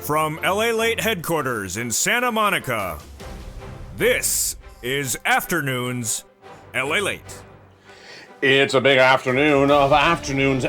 From LALATE headquarters in Santa Monica, this is Afternoons LALATE. It's a big afternoon of Afternoons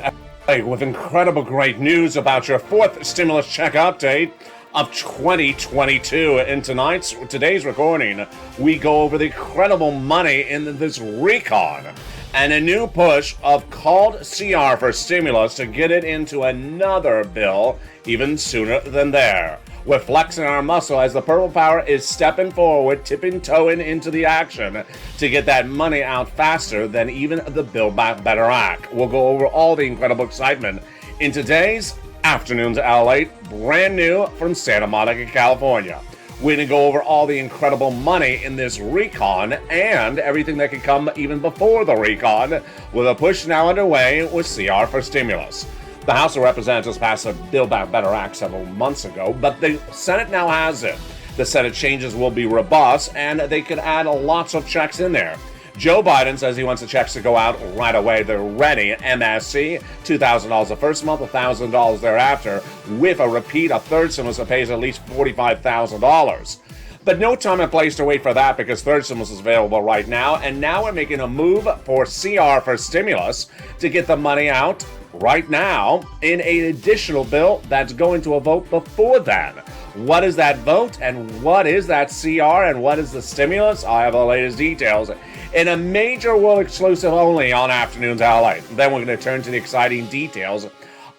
LALATE with incredible great news about your fourth stimulus check update of 2022. In today's recording, we go over the incredible money in this recon and a new push of called CR for stimulus to get it into another bill even sooner than there. We're flexing our muscle as the purple power is stepping forward, tipping-toeing into the action to get that money out faster than even the Build Back Better Act. We'll go over all the incredible excitement in today's Afternoons LALATE, brand new from Santa Monica, California. We're going to go over all the incredible money in this recon and everything that could come even before the recon, with a push now underway with CR for stimulus. The House of Representatives passed a Build Back Better Act several months ago, but the Senate now has it. The Senate changes will be robust, and they could add lots of checks in there. Joe Biden says he wants the checks to go out right away. They're ready. MSC, $2,000 the first month, $1,000 thereafter, with a repeat, a third stimulus that pays at least $45,000. But no time and place to wait for that, because third stimulus is available right now, and now we're making a move for CR for stimulus to get the money out right now in an additional bill that's going to a vote before that. What is that vote, and what is that CR, and what is the stimulus? I have the latest details in a major world exclusive only on Afternoons LALATE. Then we're going to turn to the exciting details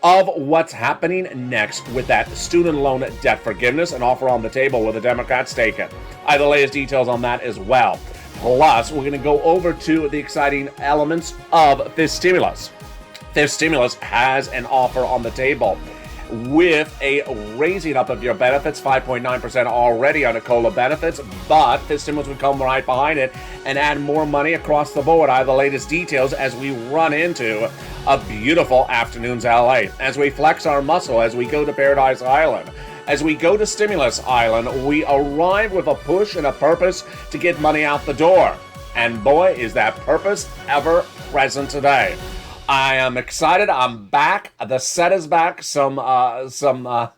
of what's happening next with that student loan debt forgiveness, an offer on the table with the Democrats take it. I have the latest details on that as well. Plus, we're going to go over to the exciting elements of this stimulus. This stimulus has an offer on the table with a raising up of your benefits, 5.9% already on the COLA benefits, but this stimulus would come right behind it and add more money across the board. I have the latest details as we run into a beautiful Afternoons LALATE, as we flex our muscle, as we go to Paradise Island. As we go to Stimulus Island, we arrive with a push and a purpose to get money out the door. And boy, is that purpose ever present today. I am excited. I'm back. The set is back. Some of the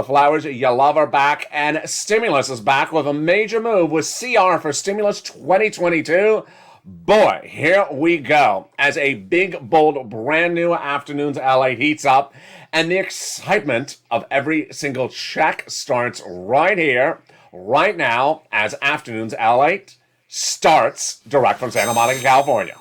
flowers you love are back, and stimulus is back with a major move with CR for Stimulus 2022. Boy, here we go as a big, bold, brand new Afternoons LALATE heats up, and the excitement of every single check starts right here, right now, as Afternoons LALATE starts direct from Santa Monica, California.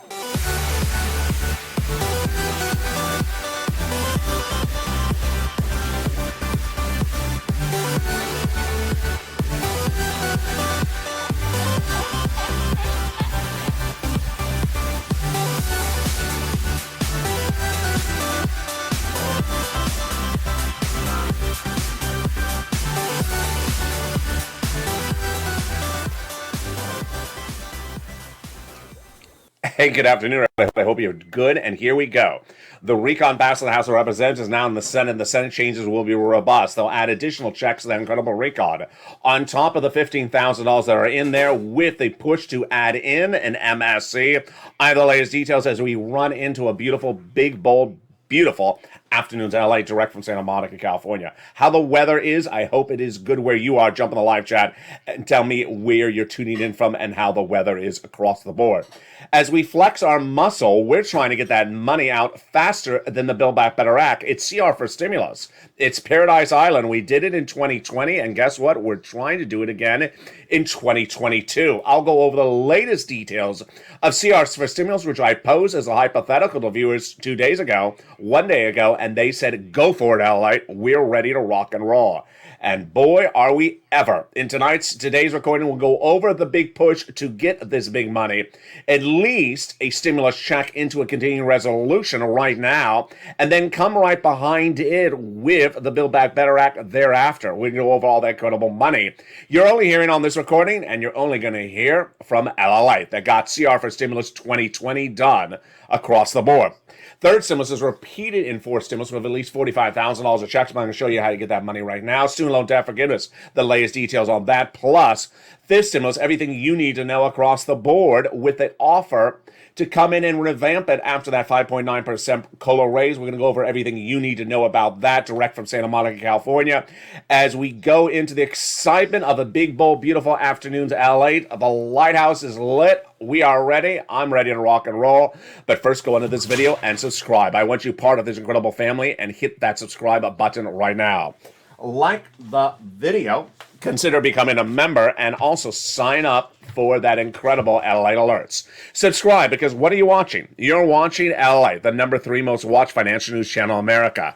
Hey, good afternoon. I hope you're good, and here we go. The recon passed in the House of Representatives is now in the Senate, and the Senate changes will be robust. They'll add additional checks to that incredible recon on top of the $15,000 that are in there, with a push to add in an MSC. I have the latest details as we run into a beautiful, big, bold, beautiful Afternoons LALATE direct from Santa Monica, California. How the weather is, I hope it is good where you are. Jump in the live chat and tell me where you're tuning in from and how the weather is across the board. As we flex our muscle, we're trying to get that money out faster than the Build Back Better Act. It's CR for stimulus. It's Paradise Island. We did it in 2020, and guess what? We're trying to do it again in 2022. I'll go over the latest details of CR for stimulus, which I posed as a hypothetical to viewers 2 days ago, 1 day ago, and they said, go for it, LALATE. We're ready to rock and roll. And boy, are we ever. In today's recording, we'll go over the big push to get this big money, at least a stimulus check into a continuing resolution right now, and then come right behind it with the Build Back Better Act thereafter. We can go over all that incredible money. You're only hearing on this recording, and you're only going to hear from LALATE that got CR for Stimulus 2020 done across the board. Third stimulus is repeated in fourth stimulus with at least $45,000 of checks. I'm going to show you how to get that money right now. Student loan debt forgiveness, the latest details on that. Plus, fifth stimulus, everything you need to know across the board with an offer to come in and revamp it after that 5.9% COLA raise. We're going to go over everything you need to know about that direct from Santa Monica, California. As we go into the excitement of a big, bold, beautiful afternoon's LA, the lighthouse is lit. We are ready. I'm ready to rock and roll. But first, go into this video and subscribe. I want you part of this incredible family and hit that subscribe button right now. Like the video, consider becoming a member, and also sign up for that incredible LA alerts. Subscribe, because what are you watching? You're watching LA, the #3 most watched financial news channel in America.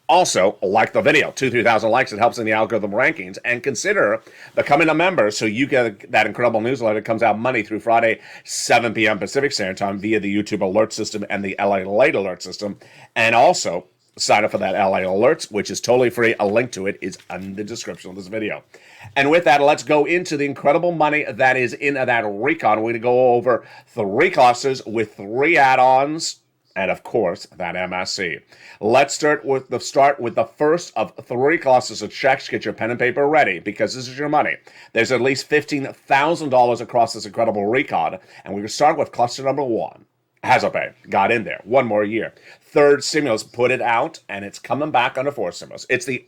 Also, like the video, 2,000-3,000 likes. It helps in the algorithm rankings. And consider becoming a member so you get that incredible newsletter that comes out Monday through Friday, 7 p.m. Pacific Standard Time via the YouTube alert system and the LALATE alert system. And also, sign up for that LA Alerts, which is totally free. A link to it is in the description of this video. And with that, let's go into the incredible money that is in that recon. We're going to go over 3 clusters with 3 add-ons, and of course, that MSC. Let's start with the first of 3 clusters of checks. Get your pen and paper ready, because this is your money. There's at least $15,000 across this incredible recon, and we're going to start with cluster number 1. Hazopay got in there. 1 more year. Third stimulus, put it out, and it's coming back under 4th stimulus. It's the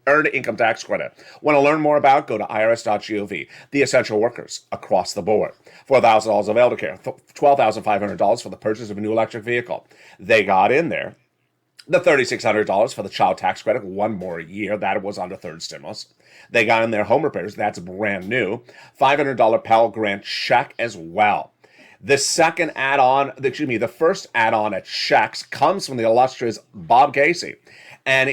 Earned Income Tax Credit. Want to learn more about? Go to irs.gov. The essential workers across the board. $4,000 of elder care. $12,500 for the purchase of a new electric vehicle. They got in there. The $3,600 for the child tax credit. 1 more year. That was under 3rd stimulus. They got in their home repairs. That's brand new. $500 Pell Grant check as well. The second add-on, the first add-on at checks comes from the illustrious Bob Casey. And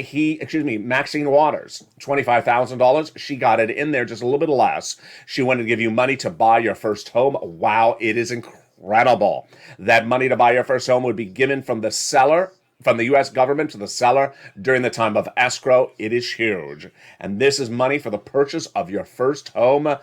Maxine Waters, $25,000. She got it in there just a little bit less. She wanted to give you money to buy your first home. Wow, it is incredible. That money to buy your first home would be given from the seller, from the U.S. government to the seller during the time of escrow. It is huge. And this is money for the purchase of your first home.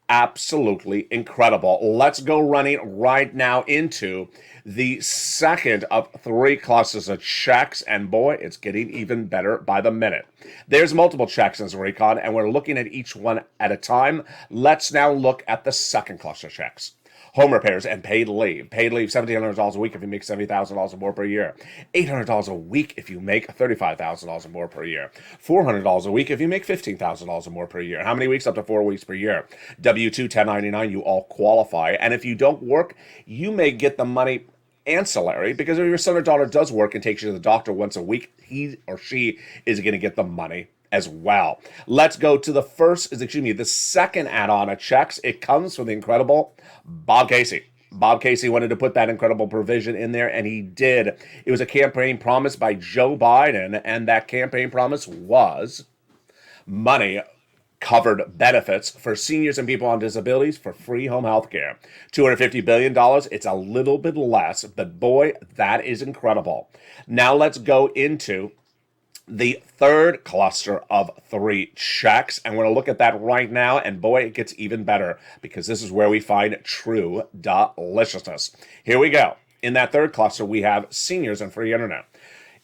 Absolutely incredible. Let's go running right now into the second of 3 clusters of checks, and boy, it's getting even better by the minute. There's multiple checks in this recon, and we're looking at each one at a time. Let's now look at the second cluster of checks. Home repairs and paid leave. Paid leave, $1,700 a week if you make $70,000 or more per year. $800 a week if you make $35,000 or more per year. $400 a week if you make $15,000 or more per year. How many weeks? Up to 4 weeks per year. W-2, 1099, you all qualify. And if you don't work, you may get the money ancillary, because if your son or daughter does work and takes you to the doctor once a week, he or she is going to get the money as well. Let's go to the second add-on of checks. It comes from the incredible Bob Casey. Bob Casey wanted to put that incredible provision in there, and he did. It was a campaign promise by Joe Biden, and that campaign promise was money covered benefits for seniors and people on disabilities for free home health care. $250 billion. It's a little bit less, but boy, that is incredible. Now let's go into the third cluster of 3 checks, and we're going to look at that right now, and boy, it gets even better, because this is where we find true deliciousness. Here we go. In that third cluster, we have seniors and free internet.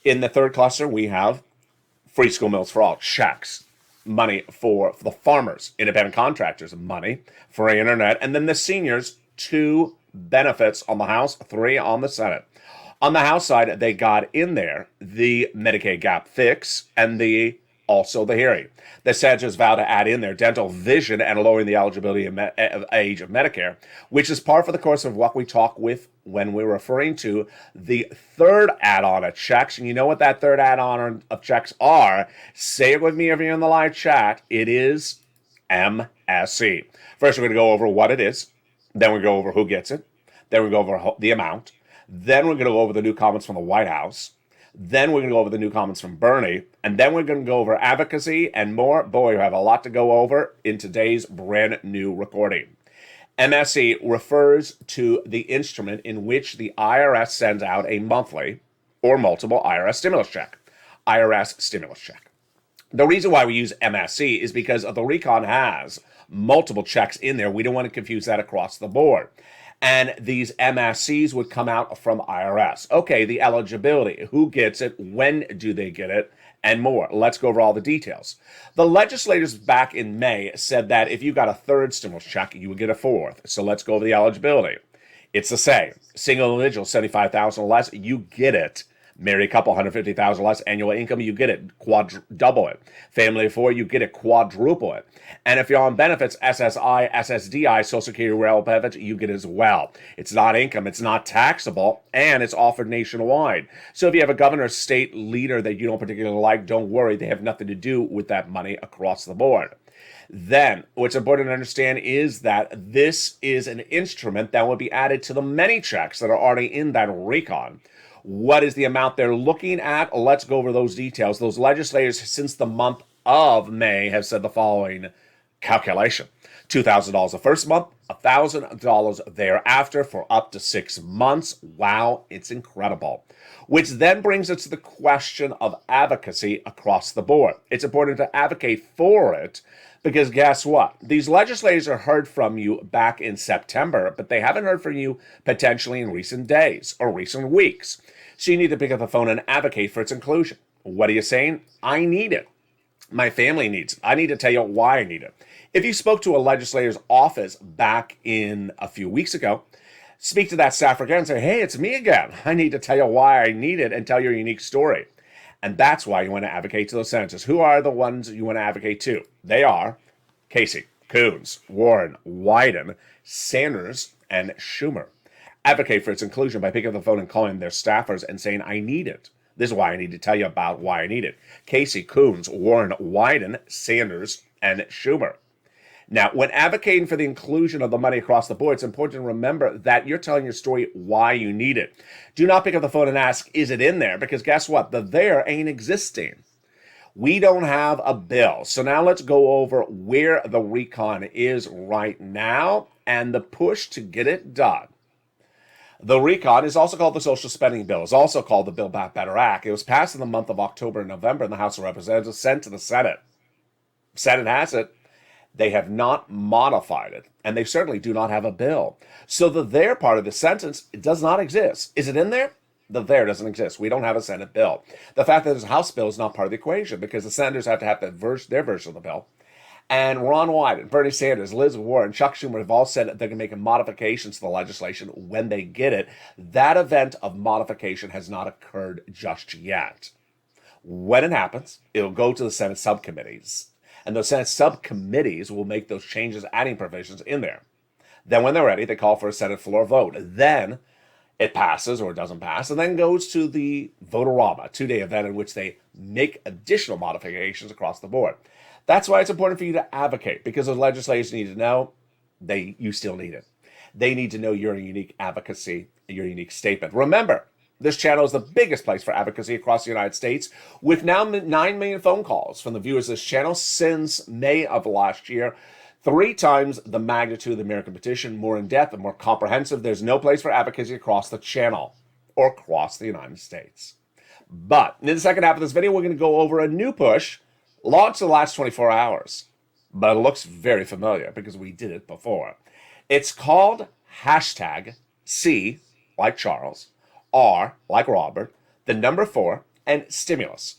In the third cluster, we have free school meals for all, checks. Money for the farmers, independent contractors, money, free internet, and then the seniors, 2 benefits on the House, 3 on the Senate. On the House side, they got in there the Medicaid gap fix and also the hearing. The senators vow to add in their dental, vision, and lowering the eligibility age of Medicare, which is par for the course of what we talk with when we're referring to the third add-on of checks. And you know what that third add-on of checks are. Say it with me if you're in the live chat. It is MSC. First, we're going to go over what it is. Then we go over who gets it. Then we go over the amount. Then we're going to go over the new comments from the White House. Then we're going to go over the new comments from Bernie. And then we're going to go over advocacy and more. Boy, we have a lot to go over in today's brand new recording. MSC refers to the instrument in which the IRS sends out a monthly or multiple IRS stimulus check. IRS stimulus check. The reason why we use MSC is because the recon has multiple checks in there. We don't want to confuse that across the board. And these MSCs would come out from IRS. Okay, the eligibility, who gets it, when do they get it, and more. Let's go over all the details. The legislators back in May said that if you got a third stimulus check, you would get a fourth. So let's go over the eligibility. It's the same. Single individual, $75,000 or less, you get it. Married couple, $150,000 less annual income, you get it, double it. Family of four, you get it, quadruple it. And if you're on benefits, SSI, SSDI, Social Security Rail benefits, you get it as well. It's not income, it's not taxable, and it's offered nationwide. So if you have a governor, state leader that you don't particularly like, don't worry, they have nothing to do with that money across the board. Then, what's important to understand is that this is an instrument that will be added to the many checks that are already in that recon. What is the amount they're looking at? Let's go over those details. Those legislators, since the month of May, have said the following calculation. $2,000 the first month, $1,000 thereafter for up to 6 months. Wow, it's incredible. Which then brings us to the question of advocacy across the board. It's important to advocate for it because guess what? These legislators are heard from you back in September, but they haven't heard from you potentially in recent days or recent weeks. So you need to pick up the phone and advocate for its inclusion. What are you saying? I need it. My family needs it. I need to tell you why I need it. If you spoke to a legislator's office back in a few weeks ago, speak to that staffer again and say, hey, it's me again. I need to tell you why I need it and tell your unique story. And that's why you want to advocate to those senators. Who are the ones you want to advocate to? They are Casey, Coons, Warren, Wyden, Sanders, and Schumer. Advocate for its inclusion by picking up the phone and calling their staffers and saying, I need it. This is why I need to tell you about why I need it. Casey, Coons, Warren, Wyden, Sanders, and Schumer. Now, when advocating for the inclusion of the money across the board, it's important to remember that you're telling your story why you need it. Do not pick up the phone and ask, is it in there? Because guess what? The there ain't existing. We don't have a bill. So now let's go over where the recon is right now and the push to get it done. The recon is also called the Social Spending Bill. It's also called the Build Back Better Act. It was passed in the month of October and November in the House of Representatives, sent to the Senate. Senate has it. They have not modified it, and they certainly do not have a bill. So the there part of the sentence, it does not exist. Is it in there? The there doesn't exist. We don't have a Senate bill. The fact that there's a House bill is not part of the equation because the senators have to have their version of the bill. And Ron Wyden, Bernie Sanders, Liz Warren, Chuck Schumer have all said that they're going to make modifications to the legislation when they get it. That event of modification has not occurred just yet. When it happens, it'll go to the Senate subcommittees. And those Senate subcommittees will make those changes, adding provisions in there. Then when they're ready, they call for a Senate floor vote. Then it passes or it doesn't pass, and then goes to the Vote-A-Rama, 2-day event in which they make additional modifications across the board. That's why it's important for you to advocate, because those legislators need to know you still need it. They need to know your unique advocacy, your unique statement. Remember, this channel is the biggest place for advocacy across the United States, with now 9 million phone calls from the viewers of this channel since May of last year. 3 times the magnitude of the American petition, more in depth and more comprehensive. There's no place for advocacy across the channel or across the United States. But in the second half of this video, we're going to go over a new push launched in the last 24 hours. But it looks very familiar because we did it before. It's called hashtag C, like Charles, R, like Robert, the number 4, and stimulus.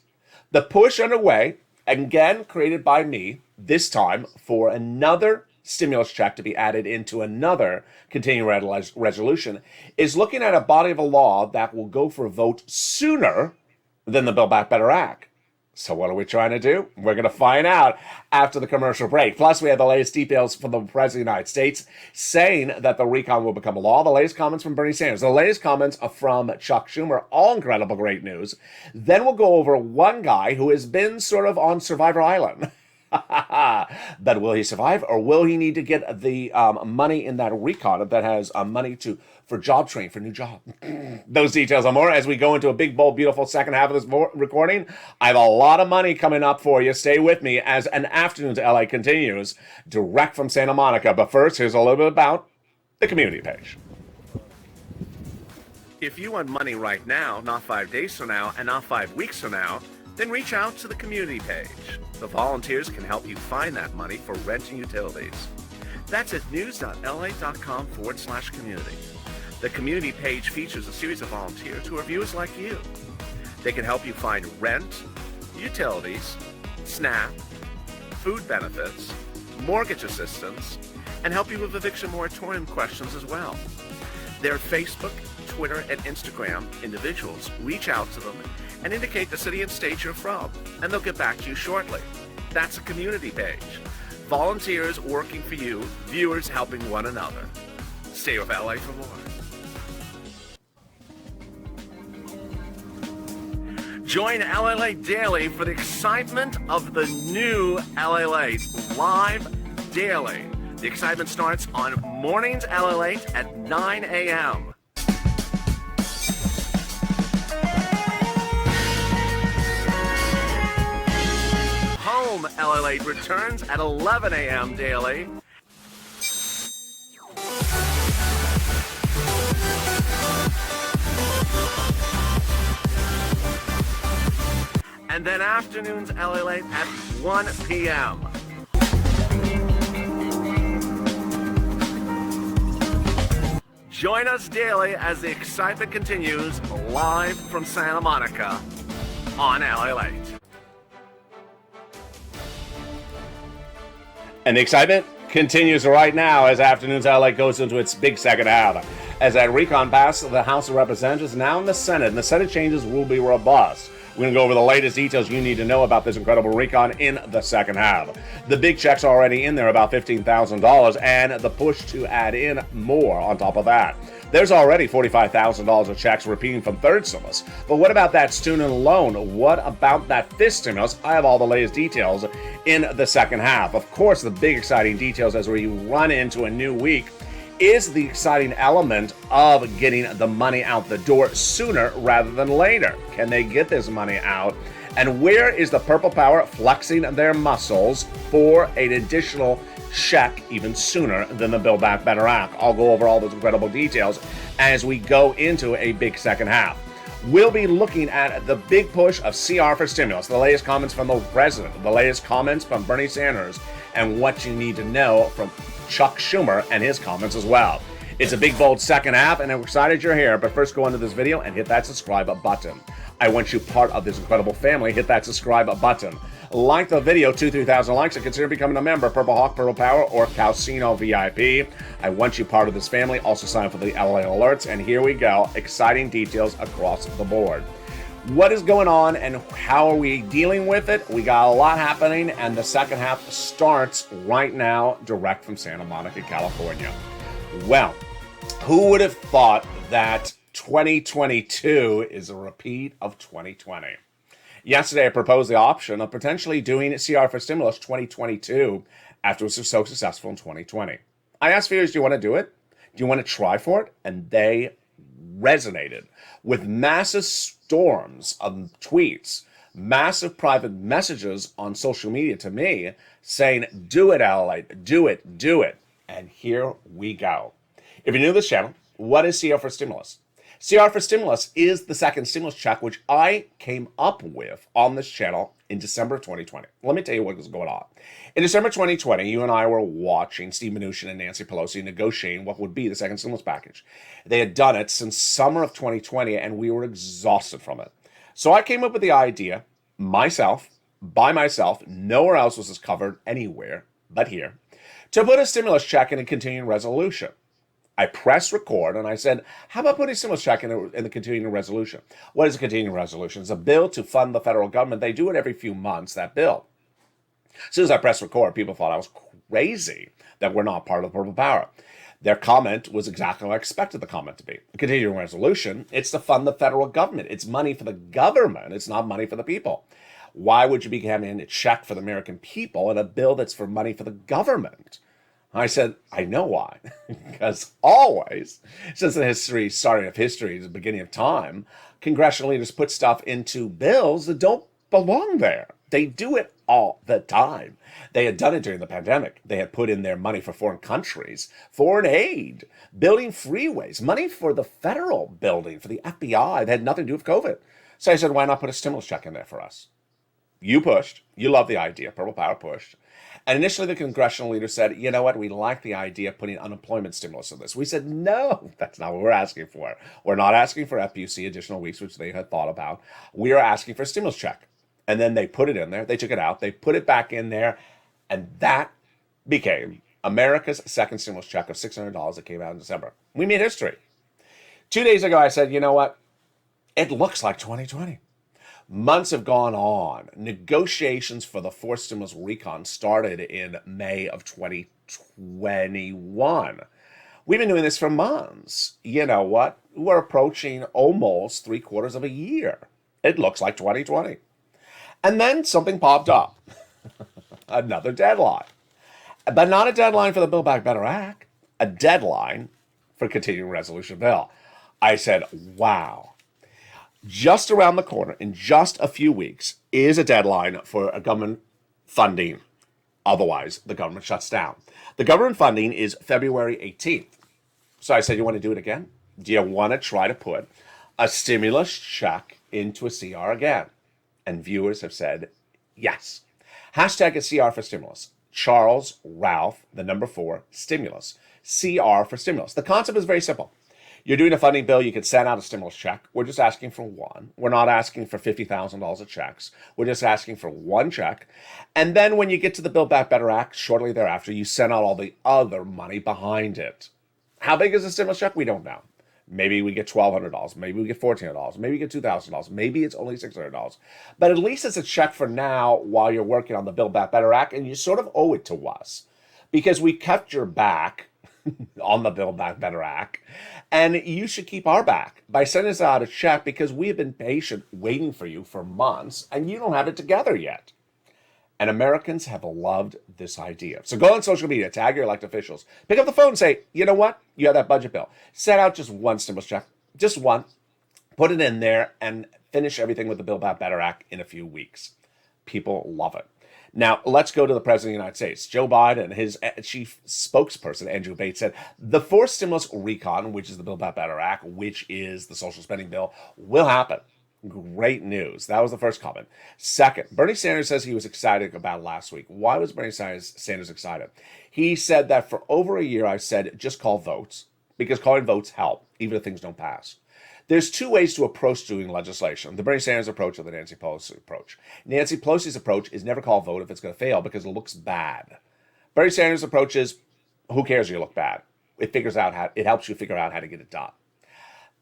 The push underway, again created by me, this time for another stimulus check to be added into another continuing resolution, is looking at a body of a law that will go for a vote sooner than the Build Back Better Act. So what are we trying to do? We're going to find out after the commercial break. Plus, we have the latest details from the President of the United States saying that the recon will become a law. The latest comments from Bernie Sanders. The latest comments are from Chuck Schumer. All incredible great news. Then we'll go over one guy who has been sort of on Survivor Island. But will he survive, or will he need to get the money in that recon that has money for job training, for new job? Those details and more as we go into a big, bold, beautiful second half of this recording. I have a lot of money coming up for you. Stay with me as an Afternoons LA continues direct from Santa Monica. But first, here's a little bit about the community page. If you want money right now, not 5 days from now, and not 5 weeks from now, then reach out to the community page. The volunteers can help you find that money for rent and utilities. That's at news.la.com/community. The community page features a series of volunteers who are viewers like you. They can help you find rent, utilities, SNAP, food benefits, mortgage assistance, and help you with eviction moratorium questions as well. Their Facebook, Twitter, and Instagram individuals reach out to them and indicate the city and state you're from, and they'll get back to you shortly. That's a community page. Volunteers working for you, viewers helping one another. Stay with LA for more. Join LALATE Daily for the excitement of the new LALATE live daily. The excitement starts on mornings LALATE at 9 a.m. Home LALATE returns at 11 a.m. daily. And then afternoons LALATE at 1 p.m. Join us daily as the excitement continues live from Santa Monica on LALATE. And the excitement continues right now as Afternoons LALATE goes into its big second half. As that recon passes the House of Representatives, now in the Senate, and the Senate changes will be robust. We're going to go over the latest details you need to know about this incredible recon in the second half. The big checks are already in there, about $15,000, and the push to add in more on top of that. There's already $45,000 of checks repeating from third stimulus. But what about that student loan? What about that fifth stimulus? I have all the latest details in the second half. Of course, the big exciting details as we run into a new week is the exciting element of getting the money out the door sooner rather than later. Can they get this money out? And where is the Purple Power flexing their muscles for an additional check even sooner than the Build Back Better Act? I'll go over all those incredible details as we go into a big second half. We'll be looking at the big push of CR for stimulus, the latest comments from the president, the latest comments from Bernie Sanders, and what you need to know from Chuck Schumer and his comments as well. It's a big, bold second half, and I'm excited you're here. But first, go into this video and hit that subscribe button. I want you part of this incredible family. Hit that subscribe button. Like the video, 2,000-3,000 likes, and consider becoming a member, Purple Hawk, Purple Power, or Calcino VIP. I want you part of this family. Also sign up for the LA alerts, and here we go. Exciting details across the board. What is going on and how are we dealing with it? We got a lot happening, and the second half starts right now, direct from Santa Monica, California. Well, who would have thought that 2022 is a repeat of 2020? Yesterday, I proposed the option of potentially doing CR for Stimulus 2022 after it was so successful in 2020. I asked viewers, do you want to do it? Do you want to try for it? And they resonated with massive storms of tweets, massive private messages on social media to me saying, do it, LALATE, do it, do it. And here we go. If you're new to this channel, what is CR for Stimulus? CR for Stimulus is the second stimulus check, which I came up with on this channel in December of 2020. Let me tell you what was going on. In December 2020, you and I were watching Steve Mnuchin and Nancy Pelosi negotiating what would be the second stimulus package. They had done it since summer of 2020, and we were exhausted from it. So I came up with the idea, by myself, nowhere else was this covered anywhere but here, to put a stimulus check in a continuing resolution. I pressed record and I said, how about putting a stimulus check in the continuing resolution? What is a continuing resolution? It's a bill to fund the federal government. They do it every few months, that bill. As soon as I pressed record, people thought I was crazy that we're not part of the Purple Power. Their comment was exactly what I expected the comment to be. A continuing resolution, it's to fund the federal government. It's money for the government. It's not money for the people. Why would you be having a check for the American people and a bill that's for money for the government? I said, I know why. Because always, since the starting of history, the beginning of time, congressional leaders put stuff into bills that don't belong there. They do it all the time. They had done it during the pandemic. They had put in their money for foreign countries, foreign aid, building freeways, money for the federal building, for the FBI that had nothing to do with COVID. So I said, why not put a stimulus check in there for us? You pushed. You love the idea. Purple Power pushed. And initially, the congressional leader said, you know what, we like the idea of putting unemployment stimulus in this. We said, no, that's not what we're asking for. We're not asking for FPC additional weeks, which they had thought about. We are asking for a stimulus check. And then they put it in there. They took it out. They put it back in there. And that became America's second stimulus check of $600 that came out in December. We made history. 2 days ago, I said, you know what? It looks like 2020. Months have gone on. Negotiations for the fourth stimulus recon started in May of 2021. We've been doing this for months. You know what? We're approaching almost 3/4 of a year. It looks like 2020. And then something popped up. Another deadline. But not a deadline for the Build Back Better Act. A deadline for continuing resolution bill. I said, wow. Just around the corner, in just a few weeks, is a deadline for a government funding. Otherwise, the government shuts down. The government funding is February 18th. So I said, you want to do it again? Do you want to try to put a stimulus check into a CR again? And viewers have said, yes. Hashtag is CR for stimulus. Charles, Ralph, the number 4, stimulus. CR for stimulus. The concept is very simple. You're doing a funding bill, you could send out a stimulus check. We're just asking for one. We're not asking for $50,000 of checks. We're just asking for one check. And then when you get to the Build Back Better Act, shortly thereafter, you send out all the other money behind it. How big is the stimulus check? We don't know. Maybe we get $1,200. Maybe we get $1,400. Maybe we get $2,000. Maybe it's only $600. But at least it's a check for now while you're working on the Build Back Better Act, and you sort of owe it to us because we kept your back on the Build Back Better Act, and you should keep our back by sending us out a check because we have been patient waiting for you for months, and you don't have it together yet. And Americans have loved this idea. So go on social media, tag your elected officials, pick up the phone and say, you know what? You have that budget bill. Send out just one stimulus check, just one, put it in there, and finish everything with the Build Back Better Act in a few weeks. People love it. Now, let's go to the President of the United States. Joe Biden and his chief spokesperson, Andrew Bates, said the fourth stimulus recon, which is the Build Back Better Act, which is the social spending bill, will happen. Great news. That was the first comment. Second, Bernie Sanders says he was excited about last week. Why was Bernie Sanders excited? He said that for over a year, I said, just call votes, because calling votes help, even if things don't pass. There's two ways to approach doing legislation. The Bernie Sanders approach or the Nancy Pelosi approach. Nancy Pelosi's approach is never call a vote if it's going to fail because it looks bad. Bernie Sanders' approach is, who cares if you look bad? It helps you figure out how to get it done.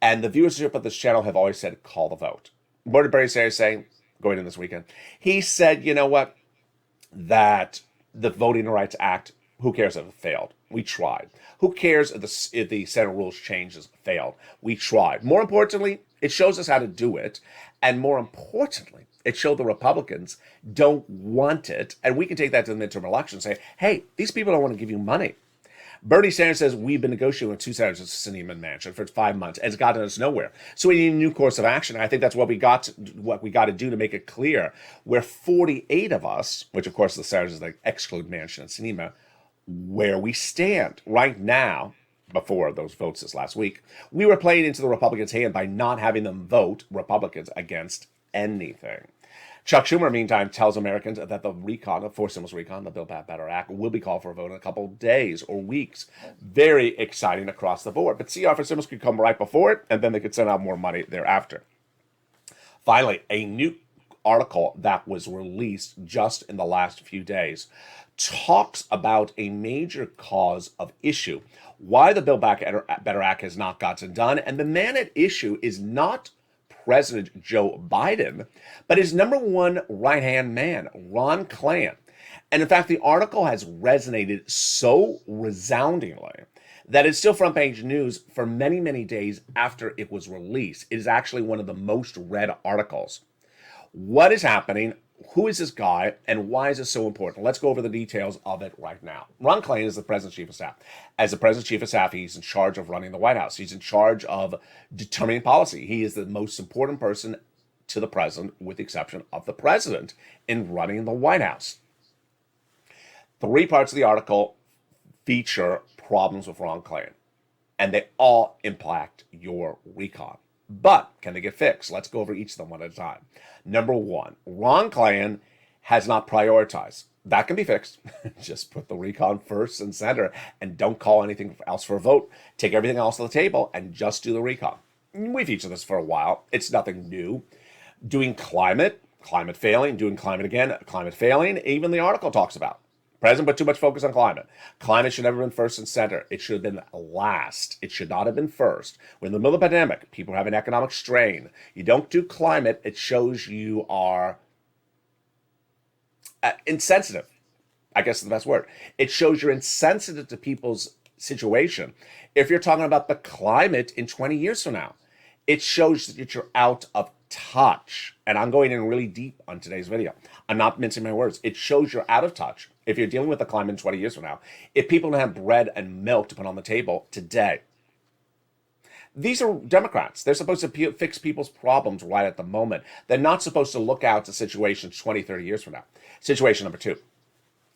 And the viewership of this channel have always said, call the vote. What did Bernie Sanders say going in this weekend? He said, you know what? That the Voting Rights Act, who cares if it failed? We tried. Who cares if the Senate rules changes failed? We tried. More importantly, it shows us how to do it. And more importantly, it showed the Republicans don't want it. And we can take that to the midterm election and say, hey, these people don't want to give you money. Bernie Sanders says we've been negotiating with two senators at Sinema Mansion for 5 months, and it's gotten us nowhere. So we need a new course of action. And I think that's what we got to do to make it clear. We're 48 of us, which of course the senators like exclude Mansion and Sinema, where we stand right now. Before those votes this last week, we were playing into the Republicans' hand by not having them vote Republicans against anything. Chuck Schumer, meantime, tells Americans that the recon, the fourth stimulus recon, the Build Back Better Act, will be called for a vote in a couple of days or weeks. Very exciting across the board. But CR for stimulus could come right before it, and then they could send out more money thereafter. Finally, a new article that was released just in the last few days talks about a major cause of issue, why the Build Back Better Act has not gotten done, and the man at issue is not President Joe Biden, but his number one right-hand man, Ron Klain. And in fact, the article has resonated so resoundingly that it's still front page news for many, many days after it was released. It is actually one of the most read articles. What is happening? Who is this guy, and why is this so important? Let's go over the details of it right now. Ron Klain is the President's Chief of Staff. As the President's Chief of Staff, he's in charge of running the White House. He's in charge of determining policy. He is the most important person to the President, with the exception of the President, in running the White House. 3 parts of the article feature problems with Ron Klain, and they all impact your recon. But can they get fixed? Let's go over each of them one at a time. Number 1, Ron Klain has not prioritized. That can be fixed. Just put the recon first and center and don't call anything else for a vote. Take everything else on the table and just do the recon. We've featured this for a while. It's nothing new. Doing climate failing, doing climate again, climate failing, even the article talks about. President put too much focus on climate. Climate should never have been first and center. It should have been last. It should not have been first. When in the middle of a pandemic, people have an economic strain. You don't do climate, it shows you are insensitive. I guess is the best word. It shows you're insensitive to people's situation. If you're talking about the climate in 20 years from now, it shows that you're out of touch. And I'm going in really deep on today's video. I'm not mincing my words. It shows you're out of touch. If you're dealing with the climate in 20 years from now, if people don't have bread and milk to put on the table today, these are Democrats. They're supposed to fix people's problems right at the moment. They're not supposed to look out to situations 20, 30 years from now. Situation number 2.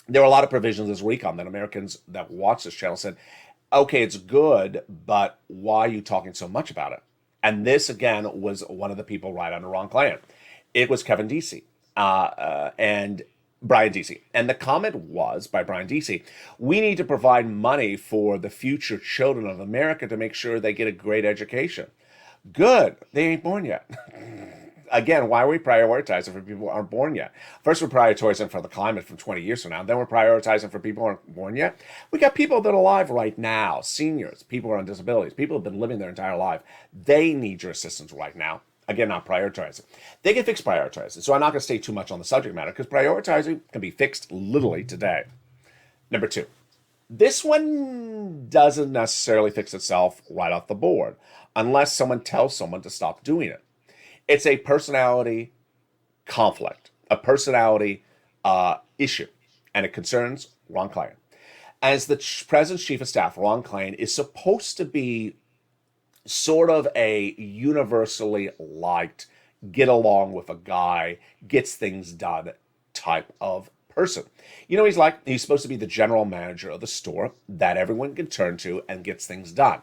There were a lot of provisions this recon that Americans that watch this channel said, okay, it's good, but why are you talking so much about it? And this, again, was one of the people right under Ron Klain. It was Kevin Deasy and Brian Deasy. And the comment was by Brian Deasy, we need to provide money for the future children of America to make sure they get a great education. Good. They ain't born yet. Again, why are we prioritizing for people who aren't born yet? First, we're prioritizing for the climate from 20 years from now. Then we're prioritizing for people who aren't born yet. We got people that are alive right now, seniors, people who are on disabilities, people who have been living their entire life. They need your assistance right now. Again, not prioritizing. They can fix prioritizing. So I'm not going to stay too much on the subject matter because prioritizing can be fixed literally today. Number 2, this one doesn't necessarily fix itself right off the board unless someone tells someone to stop doing it. It's a personality conflict, a personality issue, and it concerns Ron Klain. As the President's Chief of Staff, Ron Klain is supposed to be sort of a universally liked, get along with a guy, gets things done type of person. You know, he's supposed to be the general manager of the store that everyone can turn to and gets things done.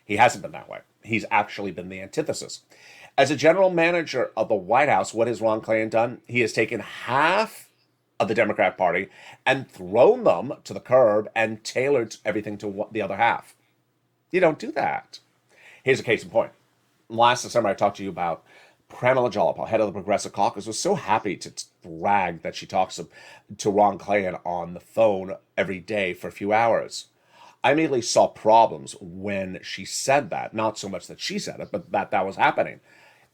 He hasn't been that way. He's actually been the antithesis. As a general manager of the White House, what has Ron Klain done? He has taken half of the Democrat Party and thrown them to the curb and tailored everything to the other half. You don't do that. Here's a case in point. Last December, I talked to you about Pramila Jayapal, head of the Progressive Caucus, was so happy to brag that she talks to Ron Klain on the phone every day for a few hours. I immediately saw problems when she said that. Not so much that she said it, but that was happening.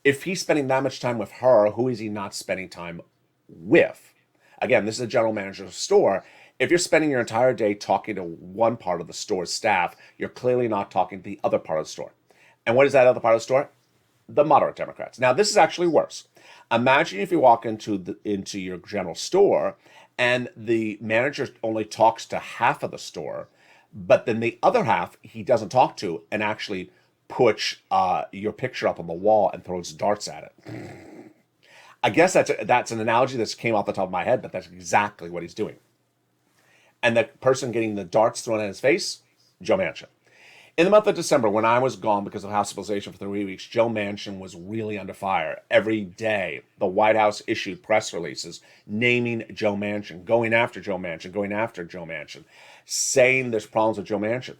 If he's spending that much time with her, who is he not spending time with? Again, this is a general manager of a store. If you're spending your entire day talking to one part of the store's staff, you're clearly not talking to the other part of the store. And what is that other part of the store? The moderate Democrats. Now, this is actually worse. Imagine if you walk into your general store and the manager only talks to half of the store, but then the other half he doesn't talk to and actually puts your picture up on the wall and throws darts at it. I guess that's an analogy that came off the top of my head, but that's exactly what he's doing. And the person getting the darts thrown at his face, Joe Manchin. In the month of December, when I was gone because of hospitalization for 3 weeks, Joe Manchin was really under fire. Every day, the White House issued press releases naming Joe Manchin, going after Joe Manchin, saying there's problems with Joe Manchin.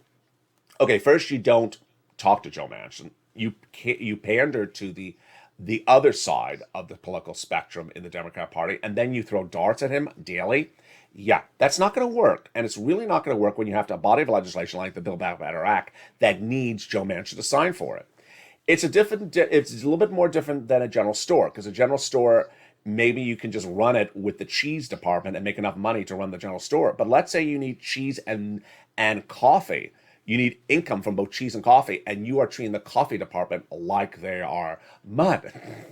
Okay, first you don't talk to Joe Manchin. You pander to the other side of the political spectrum in the Democrat Party, and then you throw darts at him daily. Yeah, that's not going to work. And it's really not going to work when you have a body of legislation like the Build Back Better Act that needs Joe Manchin to sign for it. It's a little bit more different than a general store, because a general store, maybe you can just run it with the cheese department and make enough money to run the general store. But let's say you need cheese and coffee. You need income from both cheese and coffee, and you are treating the coffee department like they are mud.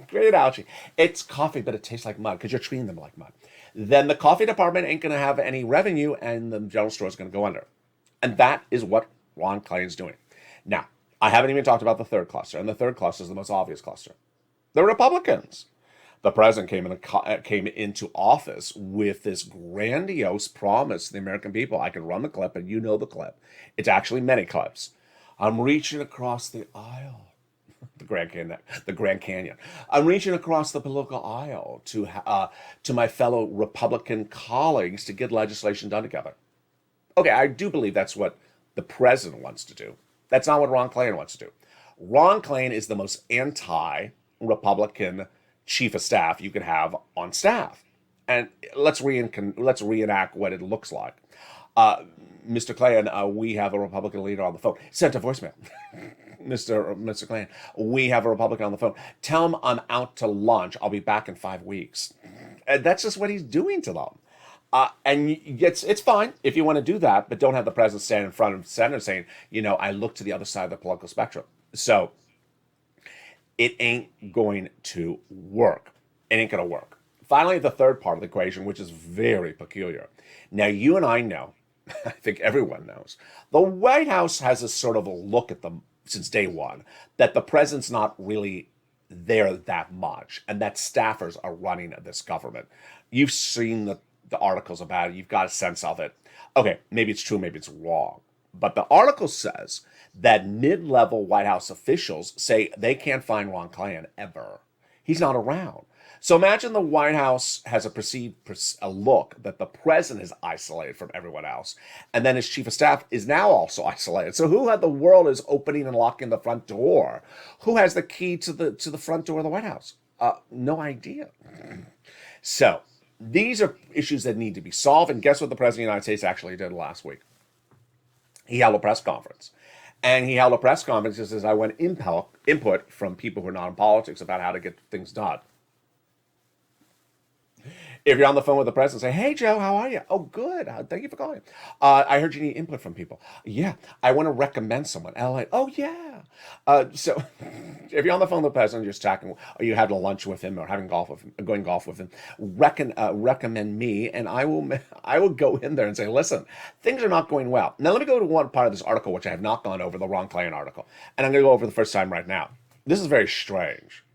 Great analogy. It's coffee, but it tastes like mud because you're treating them like mud. Then the coffee department ain't going to have any revenue, and the general store is going to go under. And that is what Ron Klain's doing. Now, I haven't even talked about the third cluster, and the third cluster is the most obvious cluster. The Republicans. The president came into office with this grandiose promise to the American people. I can run the clip, and you know the clip. It's actually many clips. I'm reaching across the aisle the Grand Canyon. I'm reaching across the political aisle to my fellow Republican colleagues to get legislation done together. Okay, I do believe that's what the president wants to do. That's not what Ron Klain wants to do. Ron Klain is the most anti-Republican chief of staff you could have on staff. And let's reenact what it looks like. Mr. Klain, we have a Republican leader on the phone. Sent a voicemail. Mr. Klain, we have a Republican on the phone. Tell him I'm out to lunch. I'll be back in 5 weeks. And that's just what he's doing to them. And it's fine if you want to do that, but don't have the president stand in front of the Senate saying, I look to the other side of the political spectrum. So it ain't going to work. It ain't going to work. Finally, the third part of the equation, which is very peculiar. Now, you and I know, I think everyone knows, the White House has a sort of a look at them since day one, that the president's not really there that much, and that staffers are running this government. You've seen the articles about it. You've got a sense of it. Okay, maybe it's true, maybe it's wrong. But the article says that mid-level White House officials say they can't find Ron Klain ever. He's not around. So imagine the White House has a perceived look that the president is isolated from everyone else, and then his chief of staff is now also isolated. So who in the world is opening and locking the front door? Who has the key to the front door of the White House? No idea. So these are issues that need to be solved. And guess what the president of the United States actually did last week? He held a press conference. And he held a press conference that says, I want input from people who are not in politics about how to get things done. If you're on the phone with the president, say, hey, Joe, how are you? Oh, good. Thank you for calling. I heard you need input from people. Yeah, I want to recommend someone. LALATE. Oh, yeah. So if you're on the phone with the president, you're just talking, or you're having lunch with him or having golf with him, going golf with him, recommend me, and I will go in there and say, listen, things are not going well. Now, let me go to one part of this article, which I have not gone over, the Ron Klain article. And I'm going to go over the first time right now. This is very strange.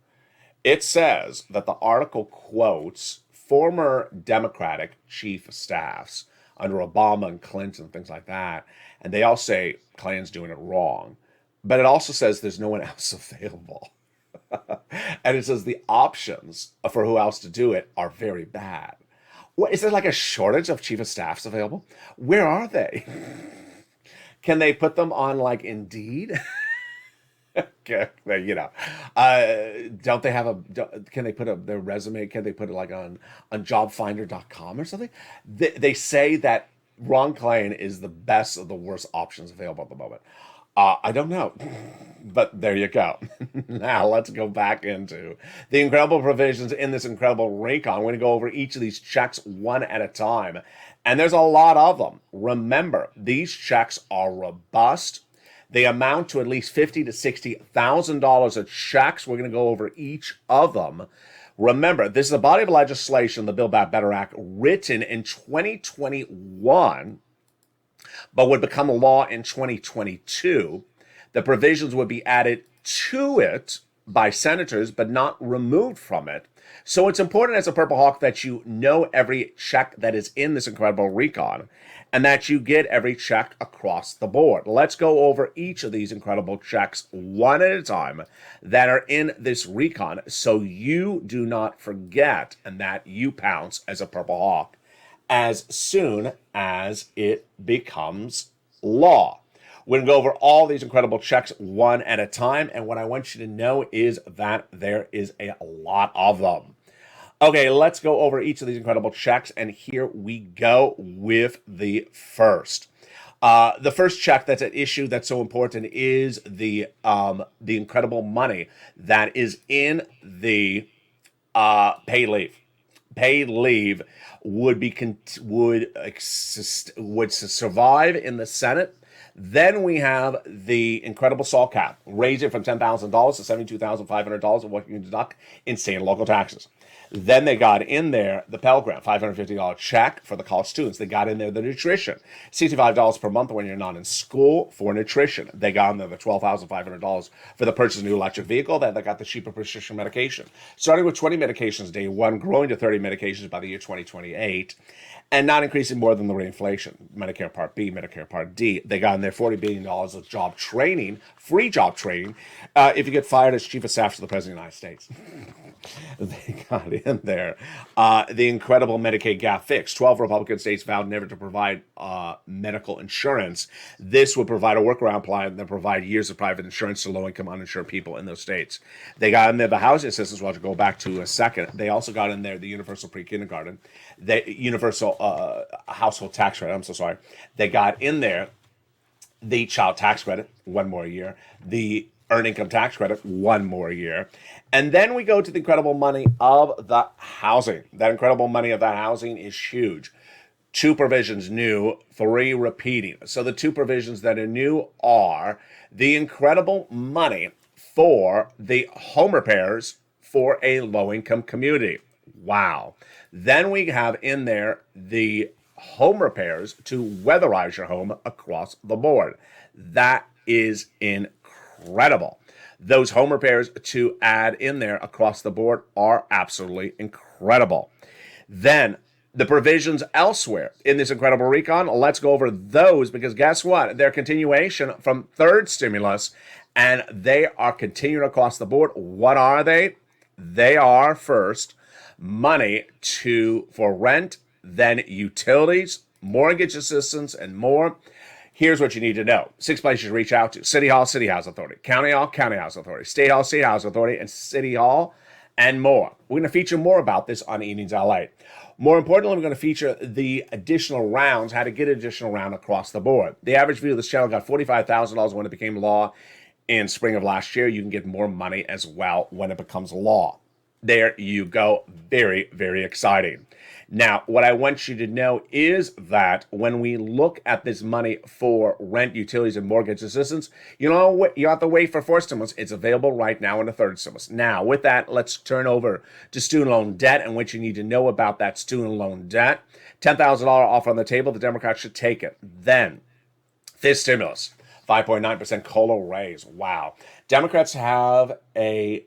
It says that the article quotes former Democratic chief of staffs under Obama and Clinton, things like that. And they all say Klain's doing it wrong. But it also says there's no one else available. And it says the options for who else to do it are very bad. What, is there like a shortage of chief of staffs available? Where are they? Can they put them on like Indeed? Okay, don't they have can they put their resume, can they put it like on jobfinder.com or something? They say that Ron Klain is the best of the worst options available at the moment. I don't know, but there you go. Now let's go back into the incredible provisions in this incredible recon. We're going to go over each of these checks one at a time, and there's a lot of them. Remember, these checks are robust. They amount to at least $50,000 to $60,000 of checks. We're going to go over each of them. Remember, this is a body of legislation, the Build Back Better Act, written in 2021, but would become a law in 2022. The provisions would be added to it by senators, but not removed from it. So it's important as a Purple Hawk that you know every check that is in this incredible recon, and that you get every check across the board. Let's go over each of these incredible checks one at a time that are in this recon, so you do not forget and that you pounce as a Purple Hawk as soon as it becomes law. We're going to go over all these incredible checks one at a time, and what I want you to know is that there is a lot of them. Okay, let's go over each of these incredible checks, and here we go with the first. The first check that's at issue that's so important is the incredible money that is in the paid leave. Paid leave would survive in the Senate. Then we have the incredible SALT cap, raising from $10,000 to $72,500 of what you can deduct in state and local taxes. Then they got in there the Pell Grant, $550 check for the college students. They got in there the nutrition, $65 per month when you're not in school for nutrition. They got in there the $12,500 for the purchase of a new electric vehicle. Then they got the cheaper prescription medication, starting with 20 medications day one, growing to 30 medications by the year 2028. And not increasing more than the rate of inflation. Medicare Part B, Medicare Part D. They got in there $40 billion of job training, free job training, if you get fired as chief of staff to the President of the United States. They got in there the incredible Medicaid gap fix. 12 Republican states vowed never to provide medical insurance. This would provide a workaround plan that provide years of private insurance to low-income uninsured people in those states. They got in there the housing assistance, which I'll go back to in a second. They also got in there the universal pre-kindergarten, the universal household tax credit. I'm so sorry. They got in there the child tax credit, one more year, the earned income tax credit, one more year. And then we go to the incredible money of the housing. That incredible money of that housing is huge. 2 provisions new, 3 repeating. So the 2 provisions that are new are the incredible money for the home repairs for a low-income community. Wow. Then we have in there the home repairs to weatherize your home across the board. That is incredible. Those home repairs to add in there across the board are absolutely incredible. Then the provisions elsewhere in this incredible recon, let's go over those because guess what? They're continuation from third stimulus and they are continuing across the board. What are they? They are first money for rent, then utilities, mortgage assistance, and more. Here's what you need to know. 6 places to reach out to. City Hall, City Housing Authority. County Hall, County Housing Authority. State Hall, State Housing Authority, and City Hall, and more. We're going to feature more about this on Evenings LA. More importantly, we're going to feature the additional rounds, how to get an additional round across the board. The average view of this channel got $45,000 when it became law in spring of last year. You can get more money as well when it becomes law. There you go. Very, very exciting. Now, what I want you to know is that when we look at this money for rent, utilities, and mortgage assistance, you have to wait for 4th stimulus. It's available right now in the 3rd stimulus. Now, with that, let's turn over to student loan debt and what you need to know about that student loan debt. $10,000 offer on the table. The Democrats should take it. Then, 5th stimulus, 5.9% COLA raise. Wow. Democrats have a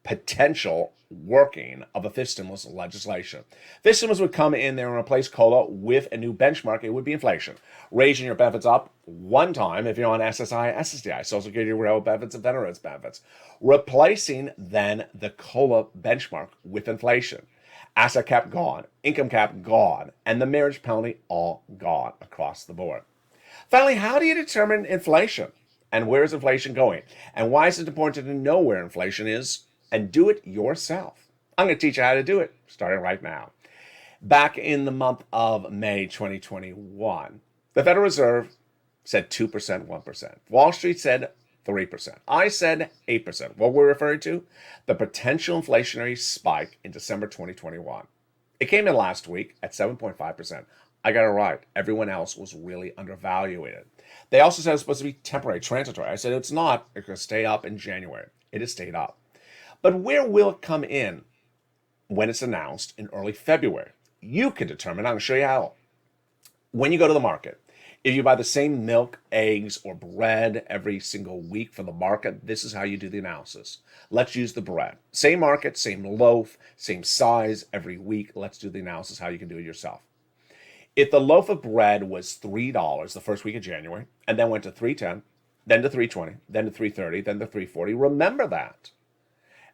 potential working of a 5th stimulus legislation. 5th stimulus would come in there and replace COLA with a new benchmark. It would be inflation. Raising your benefits up one time if you're on SSI, SSDI, Social Security, Railroad benefits, and veterans benefits. Replacing then the COLA benchmark with inflation. Asset cap gone, income cap gone, and the marriage penalty all gone across the board. Finally, how do you determine inflation? And where is inflation going? And why is it important to know where inflation is? And do it yourself. I'm going to teach you how to do it, starting right now. Back in the month of May 2021, the Federal Reserve said 2%, 1%. Wall Street said 3%. I said 8%. What we're referring to? The potential inflationary spike in December 2021. It came in last week at 7.5%. I got it right. Everyone else was really undervaluated. They also said it was supposed to be temporary, transitory. I said it's not. It's going to stay up in January. It has stayed up. But where will it come in when it's announced in early February? You can determine. I'm going to show you how. When you go to the market, if you buy the same milk, eggs, or bread every single week from the market, this is how you do the analysis. Let's use the bread. Same market, same loaf, same size every week. Let's do the analysis how you can do it yourself. If the loaf of bread was $3 the first week of January, and then went to $3.10, then to $3.20, then to $3.30, then to $3.40, remember that.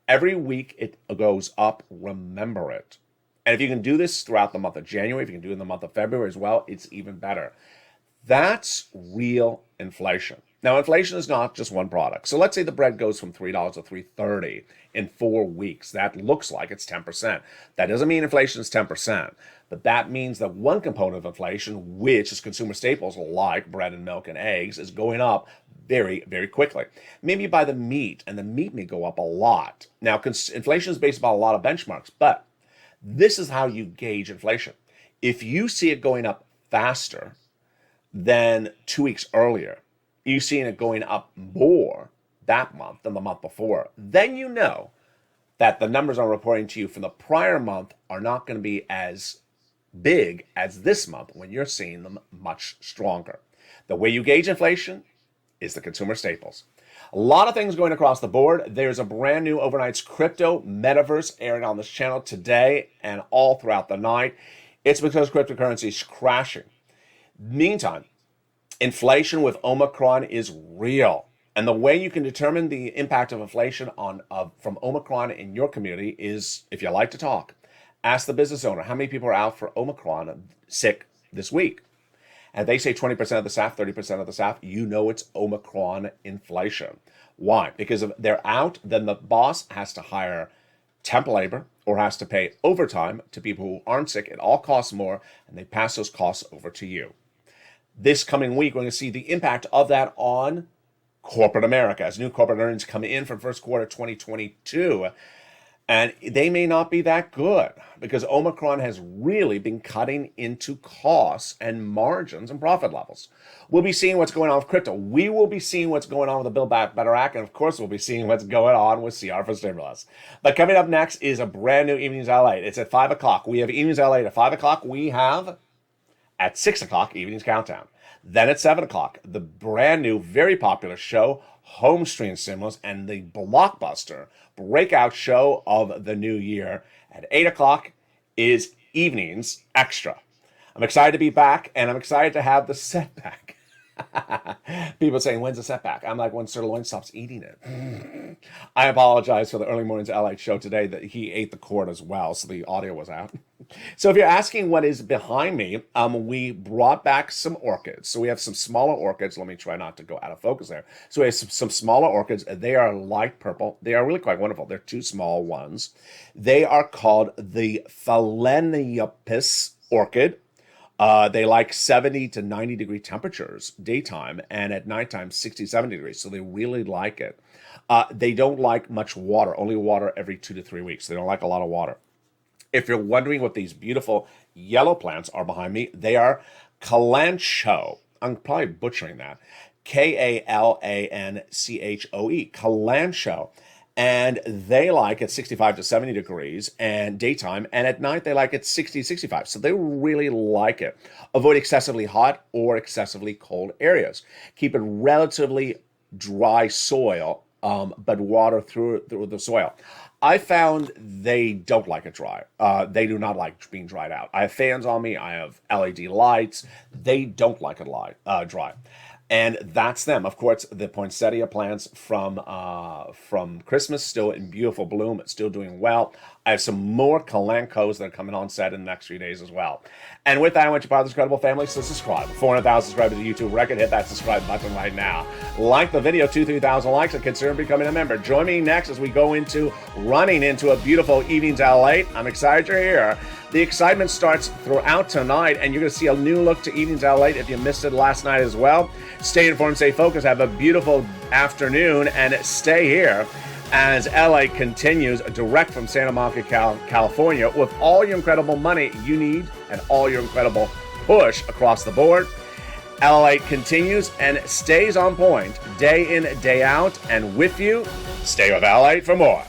Every week it goes up, remember it. And if you can do this throughout the month of January, if you can do it in the month of February as well, it's even better. That's real inflation. Now, inflation is not just one product. So let's say the bread goes from $3 to $3.30 in 4 weeks. That looks like it's 10%. That doesn't mean inflation is 10%, but that means that one component of inflation, which is consumer staples like bread and milk and eggs, is going up very, very quickly. Maybe you buy the meat, and the meat may go up a lot. Now, inflation is based upon a lot of benchmarks, but this is how you gauge inflation. If you see it going up faster than 2 weeks earlier, you're seeing it going up more that month than the month before, then you know that the numbers I'm reporting to you from the prior month are not going to be as big as this month when you're seeing them much stronger. The way you gauge inflation is the consumer staples. A lot of things going across the board. There's a brand new Overnight's Crypto Metaverse airing on this channel today and all throughout the night. It's because cryptocurrency is crashing. Meantime, inflation with Omicron is real. And the way you can determine the impact of inflation from Omicron in your community is, if you like to talk, ask the business owner how many people are out for Omicron sick this week. And they say 20% of the staff, 30% of the staff, you know it's Omicron inflation. Why? Because if they're out, then the boss has to hire temp labor or has to pay overtime to people who aren't sick. It all costs more, and they pass those costs over to you. This coming week, we're going to see the impact of that on corporate America as new corporate earnings come in for first quarter 2022. And they may not be that good because Omicron has really been cutting into costs and margins and profit levels. We'll be seeing what's going on with crypto. We will be seeing what's going on with the Build Back Better Act. And of course, we'll be seeing what's going on with CR for stimulus. But coming up next is a brand new Evenings LALATE. It's at 5 o'clock. We have Evenings LALATE at 5 o'clock. We have at 6 o'clock Evenings Countdown. Then at 7 o'clock, the brand new, very popular show, Home Stream Stimulus, and the blockbuster breakout show of the new year. At 8 o'clock is Evenings Extra. I'm excited to be back, and I'm excited to have the setback. People saying, when's the setback? I'm like, when Sirloin stops eating it. I apologize for the early morning's LA show today that he ate the cord as well, so the audio was out. So if you're asking what is behind me, we brought back some orchids. So we have some smaller orchids. Let me try not to go out of focus there. So we have some smaller orchids. They are light purple. They are really quite wonderful. They're two small ones. They are called the Phalaenopsis orchid. They like 70 to 90 degree temperatures daytime, and at nighttime 67 degrees. So they really like it. They don't like much water, only water every 2 to 3 weeks. They don't like a lot of water. If you're wondering what these beautiful yellow plants are behind me, they are Kalanchoe. I'm probably butchering that. Kalanchoe. Kalanchoe. And they like at 65 to 70 degrees and daytime, and at night they like it 60, 65. So they really like it. Avoid excessively hot or excessively cold areas. Keep it relatively dry soil, but water through the soil. I found they don't like it dry. They do not like being dried out. I have fans on me. I have LED lights. They don't like it dry. And that's them. Of course, the poinsettia plants from Christmas, still in beautiful bloom, still doing well. I have some more Kalanchoes that are coming on set in the next few days as well. And with that, I want you part of this incredible family, so subscribe. 400,000 subscribers to YouTube record. Hit that subscribe button right now. Like the video, 2,000-3,000 likes, and consider becoming a member. Join me next as we go running into a beautiful Evenings LALATE. I'm excited you're here. The excitement starts throughout tonight, and you're going to see a new look to Evenings LALATE if you missed it last night as well. Stay informed, stay focused, have a beautiful afternoon, and stay here as LA continues direct from Santa Monica, California, with all your incredible money you need and all your incredible push across the board. LA continues and stays on point day in, day out, and with you, stay with LA for more.